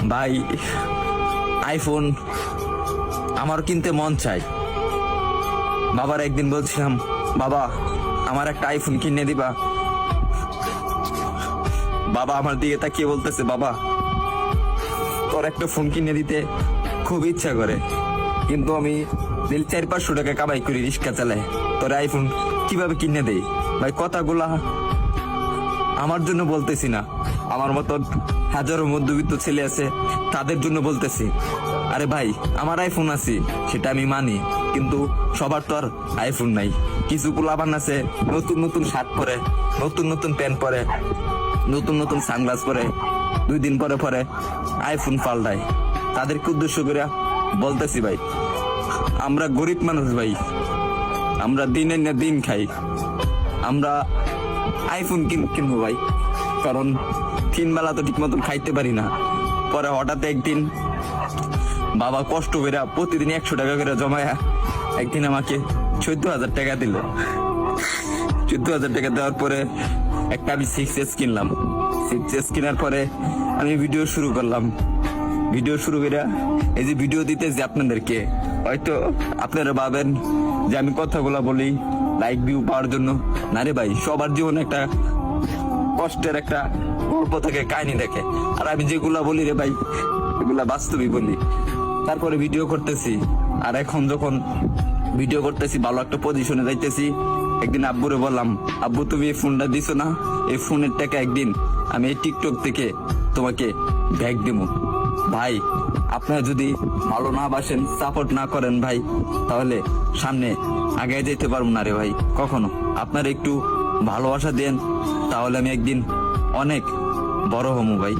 ভাই আইফোন আমার কিনতে মন চাই। বাবার একদিন বলছিলাম, বাবা আমার একটা আইফোন কিনে দিবা। বাবা আমার দিকে তাকিয়ে বলতেছে, বাবা তোর একটা ফোন কিনে দিতে খুব ইচ্ছা করে, কিন্তু আমি 400-500 টাকা কামাই করি, রিক্সা চালাই, তোর আইফোন কিভাবে কিনে দেই? ভাই কথাগুলা আমার জন্য বলতেছি না, আমার মতন হাজারো মধ্যবিত্ত ছেলে আছে তাদের জন্য বলতেছি। আরে ভাই আমার আইফোন আছে সেটা আমি মানি, কিন্তু সবার তো আর আইফোন নাই। কিছু পোলাপান আছে নতুন নতুন শার্ট পরে, নতুন নতুন প্যান্ট পরে, নতুন নতুন সানগ্লাস পরে, 2 দিন পরে পরে আইফোন পাল্টায়। তাদেরকে উদ্দেশ্য করে বলতেছি, ভাই আমরা গরিব মানুষ ভাই, আমরা দিনের না দিন খাই, আমরা আইফোন কিনবো ভাই, কারণ 3 বেলা তো ঠিক মতন খাইতে পারি না। পরে হঠাৎ একদিন বাবা কষ্ট করে প্রতিদিন 100 টাকা করে জমায়া একদিন আমাকে 14,000 টাকা দিল। 14,000 টাকা দেওয়ার পরে একটা আমি 6S কিনলাম। 6S কেনার পরে আমি ভিডিও শুরু করলাম। ভিডিও শুরু করে এই যে ভিডিও দিতেছি আপনাদেরকে, হয়তো আপনারা ভাবেন যে আমি কথাগুলা বলি লাইক ভিউ পাওয়ার জন্য। না রে ভাই, সবার জীবনে একটা কষ্টের একটা গল্প থাকে, কাহিনী দেখে, আর আমি যেগুলা বলি রে ভাই এগুলা বাস্তবই বলি। তারপরে ভিডিও করতেছি, আর এখন যখন ভিডিও করতেছি ভালো একটা পজিশনে যাইতেছি, একদিন আব্বুরে বললাম, আব্বু তুমি এই ফোনটা দিছো না, এই ফোনের টাকা একদিন আমি এই টিকটক থেকে তোমাকে ব্যাগ দেবো। ভাই আপনারা যদি ভালো না বাসেন, সাপোর্ট না করেন ভাই, তাহলে সামনে আগে যেতে পারবো না রে ভাই কখনো। আপনারা একটু ভালোবাসা দেন, তাহলে আমি একদিন অনেক বড় হবো ভাই।